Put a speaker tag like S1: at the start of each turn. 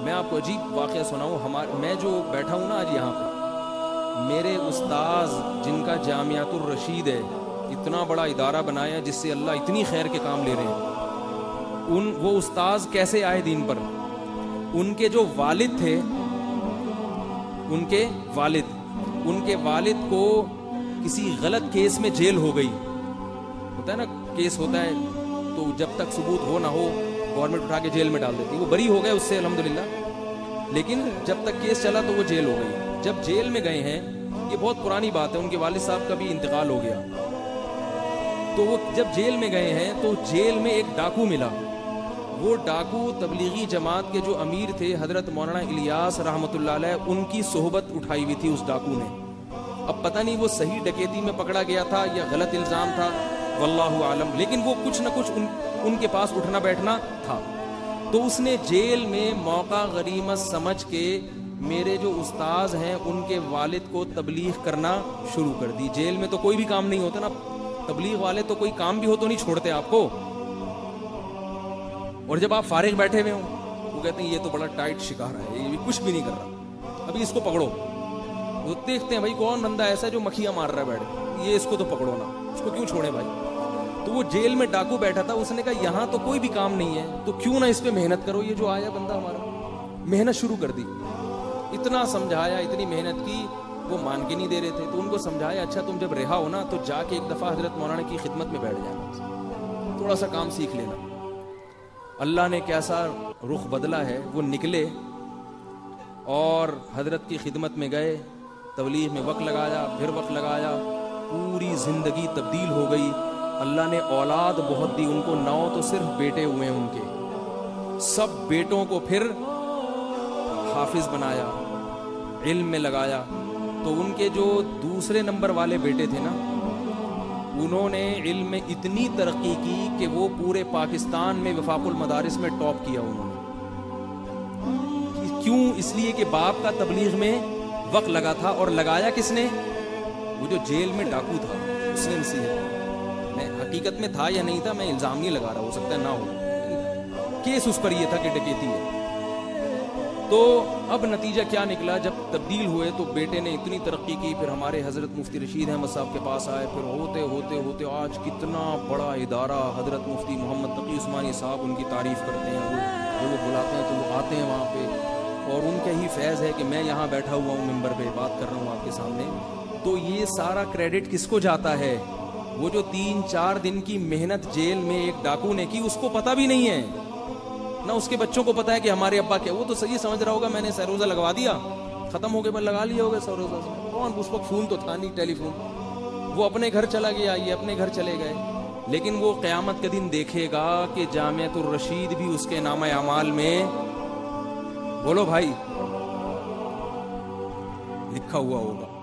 S1: میں آپ کو عجیب واقعہ سناؤں. میں جو بیٹھا ہوں نا آج یہاں پہ, میرے استاذ جن کا جامعۃ الرشید ہے, اتنا بڑا ادارہ بنایا جس سے اللہ اتنی خیر کے کام لے رہے ہیں, وہ استاذ کیسے آئے دین پر؟ ان کے جو والد تھے, ان کے والد کو کسی غلط کیس میں جیل ہو گئی. ہوتا ہے نا, کیس ہوتا ہے تو جب تک ثبوت ہو نہ ہو گورنمنٹ اٹھا کے جیل میں ڈال دیتی. وہ بری ہو گئے اس سے الحمدللہ, لیکن جب تک کیس چلا تو وہ جیل ہو گئی. جب جیل میں گئے ہیں, یہ بہت پرانی بات ہے, ان کے والد صاحب کا بھی انتقال ہو گیا, تو وہ جب جیل میں گئے ہیں تو جیل میں ایک ڈاکو ملا. وہ ڈاکو تبلیغی جماعت کے جو امیر تھے حضرت مولانا الیاس رحمۃ اللہ علیہ, ان کی صحبت اٹھائی ہوئی تھی اس ڈاکو نے. اب پتہ نہیں وہ صحیح ڈکیتی میں پکڑا گیا تھا یا غلط الزام تھا, واللہ عالم, لیکن وہ کچھ نہ کچھ ان کے پاس اٹھنا بیٹھنا تھا. تو اس نے جیل میں موقع غنیمت سمجھ کے میرے جو استاذ ہیں ان کے والد کو تبلیغ کرنا شروع کر دی. جیل میں تو کوئی بھی کام نہیں ہوتا نا, تبلیغ والے تو کوئی کام بھی ہو تو نہیں چھوڑتے آپ کو, اور جب آپ فارغ بیٹھے ہوئے ہوں وہ کہتے ہیں یہ تو بڑا ٹائٹ شکار ہے, یہ بھی کچھ بھی نہیں کر رہا, ابھی اس کو پکڑو. وہ دیکھتے ہیں بھائی کون بندہ ایسا ہے جو مکھیاں مار رہا ہے بیٹھ, یہ اس کو تو پکڑو نا, اس کو کیوں چھوڑے بھائی. تو وہ جیل میں ڈاکو بیٹھا تھا, اس نے کہا یہاں تو کوئی بھی کام نہیں ہے تو کیوں نہ اس پہ محنت کرو. یہ جو آیا بندہ ہمارا, محنت شروع کر دی. اتنا سمجھایا, اتنی محنت کی, وہ مان کے نہیں دے رہے تھے. تو ان کو سمجھایا اچھا تم جب رہا ہو نا تو جا کے ایک دفعہ حضرت مولانا کی خدمت میں بیٹھ جانا, تھوڑا سا کام سیکھ لینا. اللہ نے کیسا رخ بدلا ہے. وہ نکلے اور حضرت کی خدمت میں گئے, تبلیغ میں وقت لگایا, پھر وقت لگایا, پوری زندگی تبدیل ہو گئی. اللہ نے اولاد بہت دی ان کو, 9 تو صرف بیٹے ہوئے ہیں ان کے, سب بیٹوں کو پھر حافظ بنایا, علم میں لگایا. تو ان کے جو دوسرے نمبر والے بیٹے تھے نا, انہوں نے علم میں اتنی ترقی کی کہ وہ پورے پاکستان میں وفاق المدارس میں ٹاپ کیا انہوں نے. کیوں؟ اس لیے کہ باپ کا تبلیغ میں وقت لگا تھا. اور لگایا کس نے؟ وہ جو جیل میں ڈاکو تھا اس نے نصیحت. میں حقیقت میں تھا یا نہیں تھا میں الزام نہیں لگا رہا, ہو سکتا ہے نہ ہو, کیس اس پر یہ تھا کہ ڈکیتی ہے. تو اب نتیجہ کیا نکلا, جب تبدیل ہوئے تو بیٹے نے اتنی ترقی کی, پھر ہمارے حضرت مفتی رشید احمد صاحب کے پاس آئے, پھر ہوتے ہوتے ہوتے آج کتنا بڑا ادارہ. حضرت مفتی محمد تقی عثمانی صاحب ان کی تعریف کرتے ہیں, وہ بلاتے ہیں تو وہ آتے ہیں وہاں پہ, اور ان کا ہی فیض ہے کہ میں یہاں بیٹھا ہوا ہوں ممبر پہ بات کر رہا ہوں آپ کے سامنے. تو یہ سارا کریڈٹ کس کو جاتا ہے؟ وہ جو 3-4 دن کی محنت جیل میں ایک ڈاکو نے کی, اس کو پتہ بھی نہیں ہے, نہ اس کے بچوں کو پتا ہے کہ ہمارے ابا کیا. وہ تو صحیح سمجھ رہا ہوگا میں نے سروزہ لگوا دیا, ختم ہو گئے, پر لگا لیا ہوگا سروزہ سے. کون اس وقت فون تو تھا نہیں, ٹیلی فون. وہ اپنے گھر چلا گیا, یہ اپنے گھر چلے گئے. لیکن وہ قیامت کے دن دیکھے گا کہ جامعۃ الرشید بھی اس کے نامہ اعمال میں, بولو بھائی, لکھا ہوا ہوگا.